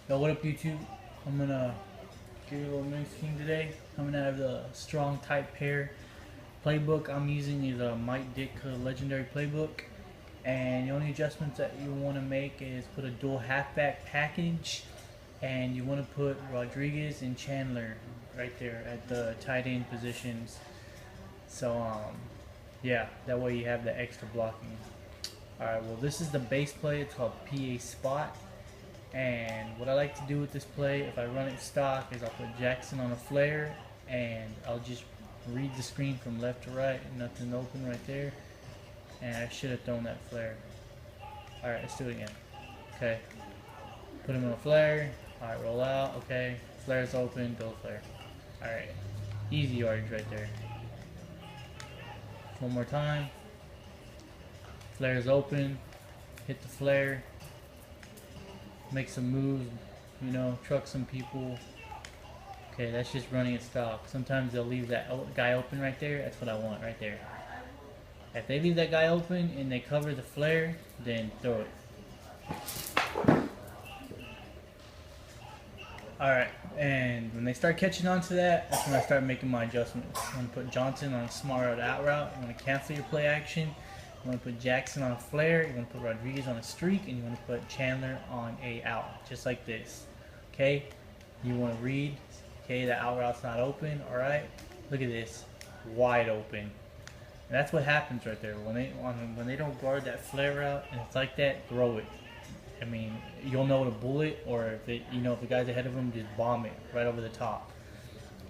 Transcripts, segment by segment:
Yo, what up YouTube? I'm gonna give you a little mini scheme today. Coming out of the strong type pair playbook I'm using is a Mike Dick legendary playbook. And the only adjustments that you want to make is put a dual halfback package, and you want to put Rodriguez and Chandler right there at the tight end positions. So yeah, that way you have the extra blocking. Alright, well this is the base play. It's called PA Spot. And what I like to do with this play, if I run it stock, is I'll put Jackson on a flare and I'll just read the screen from left to right. Nothing open right there. And I should have thrown that flare. Alright, let's do it again. Okay. Put him on a flare. Alright, roll out. Okay. Flare's open. Throw a flare. Alright. Easy yardage right there. One more time. Flare's open. Hit the flare. Make some moves, you know, truck some people. Okay, that's just running it stock. Sometimes they'll leave that guy open right there. That's what I want right there. If they leave that guy open and they cover the flare, then throw it. Alright, and when they start catching on to that, that's when I start making my adjustments. I'm going to put Johnson on a smart out route. I'm going to cancel your play action. You want to put Jackson on a flare, you want to put Rodriguez on a streak, and you want to put Chandler on a out, just like this. Okay, you want to read. Okay, the out route's not open. All right, look at this, wide open. And that's what happens right there when they don't guard that flare route and it's like that. Throw it. I mean, you'll know to bullet, or if if the guy's ahead of them, just bomb it right over the top.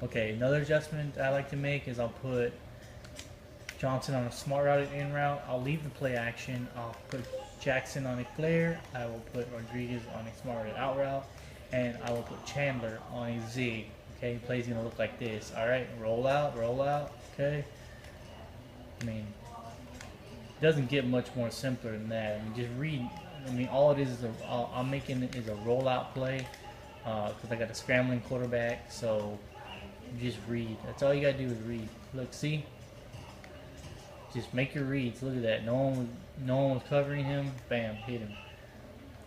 Okay, another adjustment I like to make is I'll put Johnson on a smart routed in route. I'll leave the play action. I'll put Jackson on a flare. I will put Rodriguez on a smart routed out route, and I will put Chandler on a zig. Okay, play's gonna look like this. All right, roll out, roll out. Okay. I mean, it doesn't get much more simpler than that. I mean, just read. I mean, all it is I'm making it is a rollout play because I got a scrambling quarterback. So just read. That's all you gotta do is read. Look, see. Just make your reads. Look at that. No one was covering him. Bam, hit him.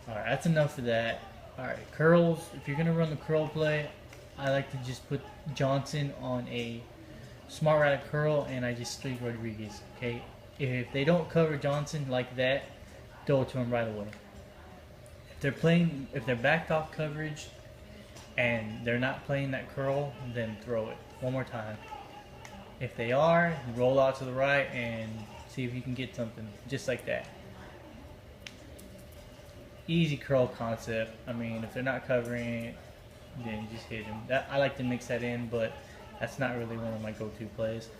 Alright, that's enough of that. Alright, curls. If you're gonna run the curl play, I like to just put Johnson on a smart routed curl, and I just streak Rodriguez. Okay, if they don't cover Johnson like that, throw it to him right away. If they're backed off coverage and they're not playing that curl, then throw it one more time. If they are, roll out to the right and see if you can get something, just like that. Easy curl concept. I mean, if they're not covering it, then you just hit them. I like to mix that in, but that's not really one of my go-to plays.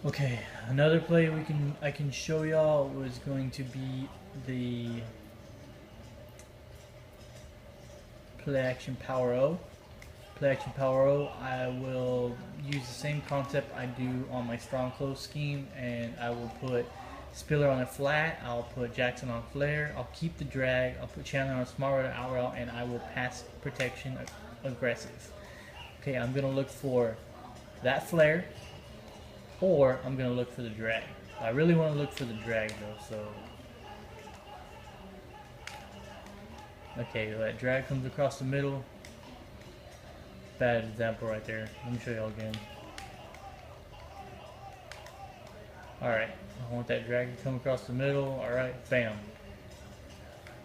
Okay, another play I can show y'all was going to be the play action power O. Play action power O, I will use the same concept I do on my strong close scheme, and I will put Spiller on a flat, I'll put Jackson on flare, I'll keep the drag, I'll put Chandler on a smart out route, and I will pass protection aggressive. Okay, I'm going to look for that flare, or I'm going to look for the drag. I really want to look for the drag though, so. Okay, that drag comes across the middle. Bad example right there. Let me show y'all again. Alright, I want that drag to come across the middle. Alright, bam.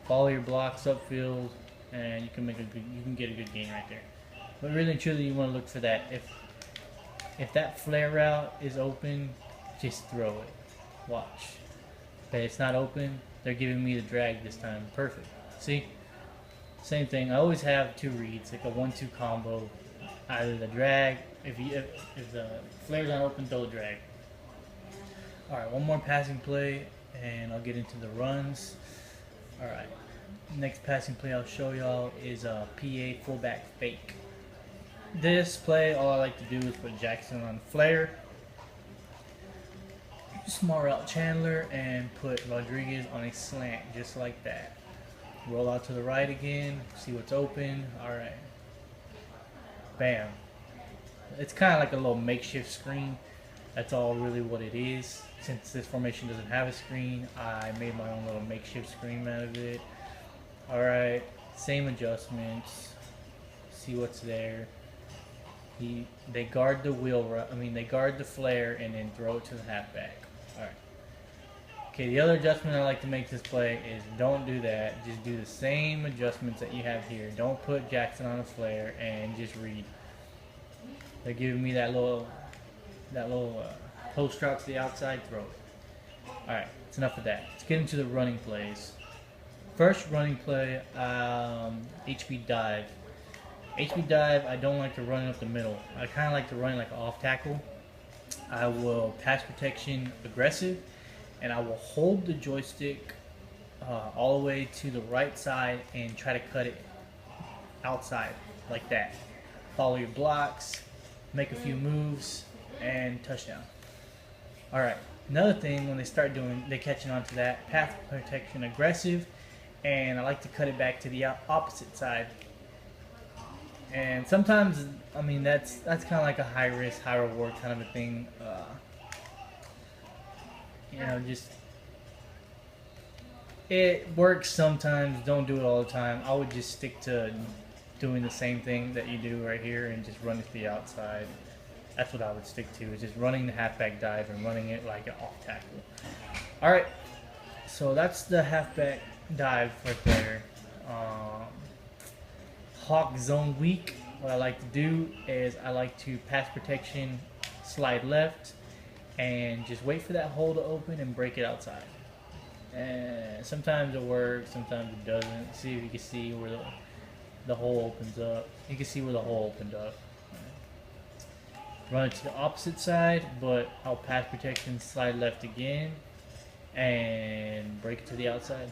Follow your blocks upfield, and you can get a good gain right there. But really and truly, you want to look for that. If that flare route is open, just throw it. Watch. Okay, it's not open. They're giving me the drag this time. Perfect. See? Same thing. I always have two reads, like a 1-2 combo. Either the drag, if the flare's not open, throw the drag. Alright, one more passing play, and I'll get into the runs. Alright, next passing play I'll show y'all is a PA fullback fake. This play, all I like to do is put Jackson on flare, smart out Chandler, and put Rodriguez on a slant, just like that. Roll out to the right again, see what's open. Alright. Bam. It's kind of like a little makeshift screen. That's all really what it is. Since this formation doesn't have a screen, I made my own little makeshift screen out of it. Alright. Same adjustments. See what's there. They guard the they guard the flare and then throw it to the halfback. All right. Okay, the other adjustment I like to make this play is don't do that. Just do the same adjustments that you have here. Don't put Jackson on a flare and just read. They're giving me that little post route to the outside, throw it. All right, it's enough of that. Let's get into the running plays. First running play, HB dive. HB dive, I don't like to run up the middle. I kind of like to run like an off tackle. I will pass protection aggressive, and I will hold the joystick all the way to the right side and try to cut it outside like that. Follow your blocks, make a few moves, and touchdown. All right. Another thing, when they catching on to that, pass protection aggressive, and I like to cut it back to the opposite side. And sometimes, I mean, that's kind of like a high risk, high reward kind of a thing. You know, just it works sometimes. Don't do it all the time. I would just stick to doing the same thing that you do right here and just run it to the outside. That's what I would stick to, is just running the halfback dive and running it like an off tackle. All right, so that's the halfback dive right there. Hawk zone weak, what I like to do is I like to pass protection, slide left, and just wait for that hole to open and break it outside. And sometimes it works, sometimes it doesn't. See if you can see where the hole opens up. You can see where the hole opened up. Run it to the opposite side, but I'll pass protection, slide left again, and break it to the outside.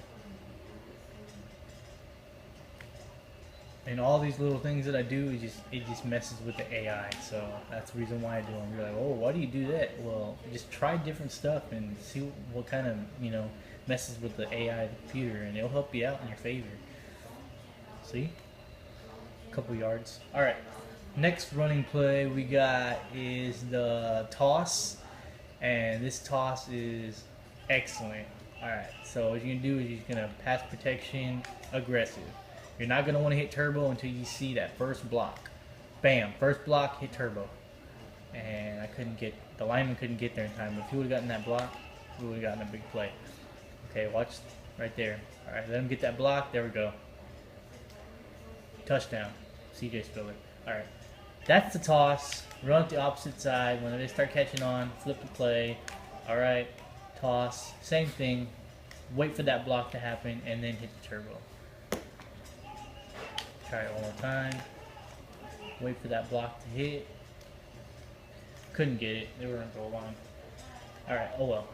And all these little things that I do, it just messes with the AI. So that's the reason why I do them. You're like, oh, why do you do that? Well, just try different stuff and see what kind of, you know, messes with the AI computer, and it'll help you out in your favor. See? A couple yards. All right. Next running play we got is the toss, and this toss is excellent. Alright, so what you're going to do is you're going to pass protection aggressive. You're not going to want to hit turbo until you see that first block. Bam, first block, hit turbo. And the lineman couldn't get there in time, but if he would have gotten that block, we would have gotten a big play. Okay, watch right there. Alright, let him get that block, there we go. Touchdown, CJ Spiller. Alright. That's the toss. Run it the opposite side. When they start catching on, flip the play. Alright, toss. Same thing. Wait for that block to happen and then hit the turbo. Try it one more time. Wait for that block to hit. Couldn't get it. They were on goal line. Alright, oh well.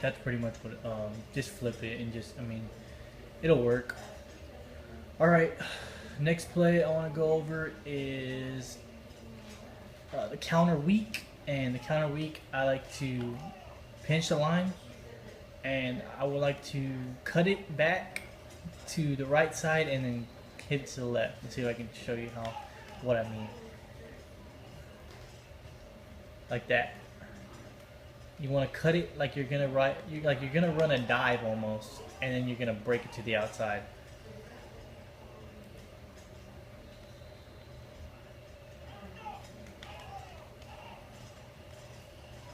That's pretty much what, just flip it and just, I mean, it'll work. Alright. Next play I want to go over is the counter weak, and the counter weak I like to pinch the line, and I would like to cut it back to the right side and then hit it to the left. Let's see if I can show you what I mean. Like that. You want to cut it like you're gonna run a dive almost, and then you're gonna break it to the outside.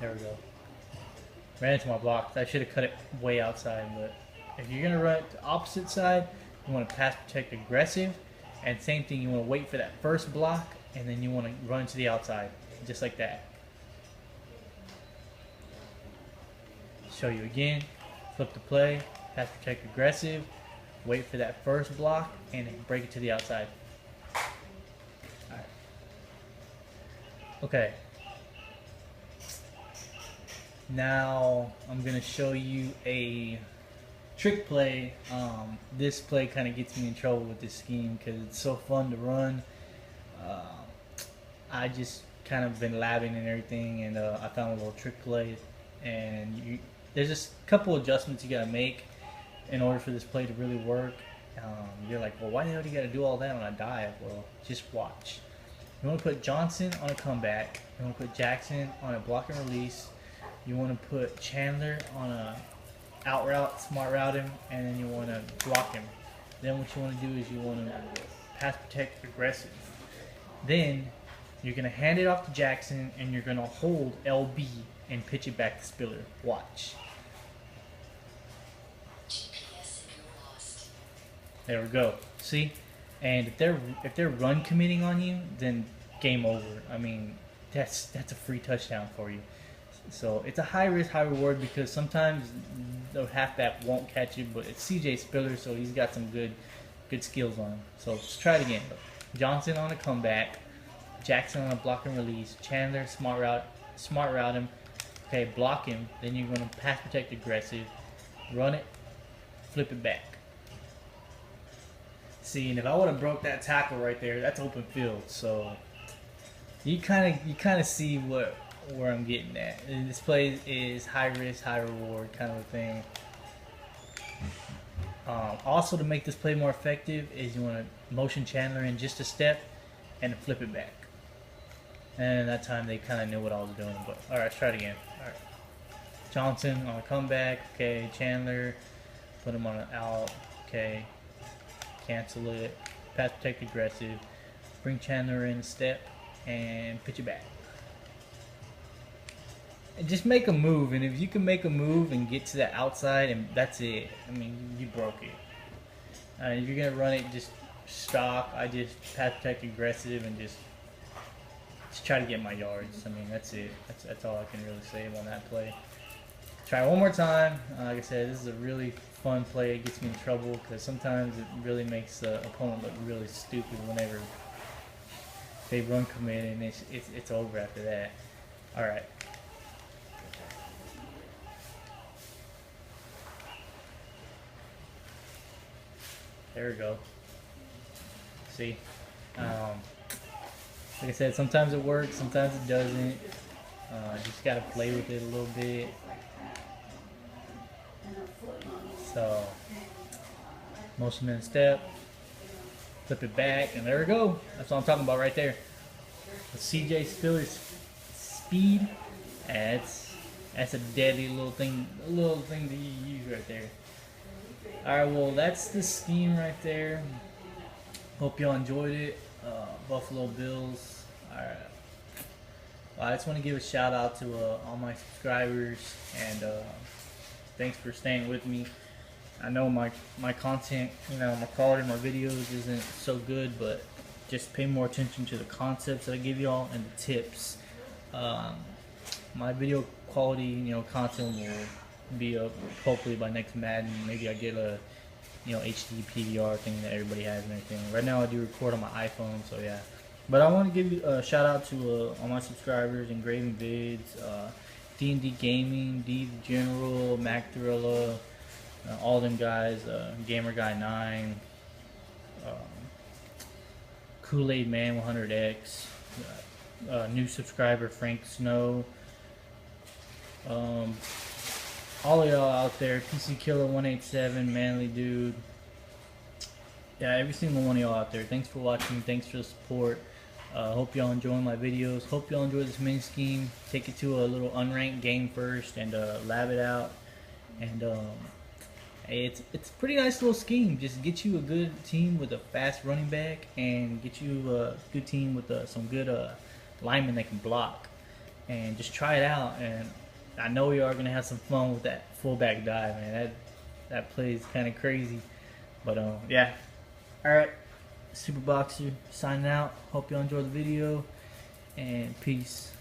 There we go. Ran into my block. I should have cut it way outside, but if you're gonna run it to the opposite side, you want to pass protect aggressive, and same thing, you want to wait for that first block, and then you want to run to the outside, just like that. Show you again. Flip the play, pass protect aggressive, wait for that first block, and then break it to the outside. All right. Okay. Now I'm going to show you a trick play. This play kind of gets me in trouble with this scheme because it's so fun to run. I just kind of been labbing and everything, and I found a little trick play. And there's just a couple adjustments you got to make in order for this play to really work. You're like, well, why the hell do you got to do all that on a dive? Well, just watch. You want to put Johnson on a comeback. You want to put Jackson on a block and release. You want to put Chandler on a out route, smart route him, and then you want to block him. Then what you want to do is you want to pass protect aggressive. Then you're gonna hand it off to Jackson, and you're gonna hold LB and pitch it back to Spiller. Watch. There we go. See, and if they're run committing on you, then game over. I mean, that's a free touchdown for you. So it's a high risk, high reward, because sometimes the halfback won't catch it, but it's CJ Spiller, so he's got some good skills on him. So let's try it again. Johnson on a comeback, Jackson on a block and release, Chandler smart route him. Okay, block him. Then you're gonna pass protect aggressive, run it, flip it back. See, and if I would have broke that tackle right there, that's open field. So you kind of see where I'm getting at. And this play is high risk, high reward kind of a thing. Also, to make this play more effective, is you want to motion Chandler in just a step and flip it back. And that time they kind of knew what I was doing. But all right, let's try it again. All right, Johnson on a comeback. Okay, Chandler, put him on an out. Okay. Cancel it, pass protect aggressive, bring Chandler in a step, and pitch it back. And just make a move, and if you can make a move and get to the outside, and that's it. I mean, you broke it. If you're gonna run it, just stock. I just pass protect aggressive and just try to get my yards. I mean, that's it. That's all I can really say on that play. Try it one more time. Like I said, this is a really fun play. It gets me in trouble because sometimes it really makes the opponent look really stupid whenever they run commit, and it's over after that. All right. There we go. See, like I said, sometimes it works, sometimes it doesn't. Just gotta play with it a little bit. So, motion in step, flip it back, and there we go. That's what I'm talking about right there. The CJ Spiller's speed, and that's a deadly little thing to use right there. All right, well, that's the scheme right there. Hope y'all enjoyed it. Buffalo Bills. All right. I just want to give a shout out to all my subscribers, and thanks for staying with me. I know my content, my quality of my videos isn't so good, but just pay more attention to the concepts that I give y'all and the tips. My video quality, content will be up hopefully by next Madden. Maybe I get a, HD PVR thing that everybody has and everything. Right now I do record on my iPhone, so yeah. But I want to give you a shout out to all my subscribers, Engraving Vids, D&D Gaming, D the General, Mac Thrilla, all them guys, Gamer Guy 9, Kool-Aid Man 100X, new subscriber Frank Snow, all of y'all out there, PC Killer 187, Manly Dude, yeah, every single one of y'all out there. Thanks for watching. Thanks for the support. Hope y'all enjoying my videos. Hope y'all enjoy this mini scheme. Take it to a little unranked game first and lab it out. And it's a pretty nice little scheme. Just get you a good team with a fast running back, and get you a good team with some good linemen that can block. And just try it out. And I know you are gonna have some fun with that fullback dive, man. That play is kind of crazy. But yeah. All right. Superboxer signing out. Hope y'all enjoyed the video, and peace.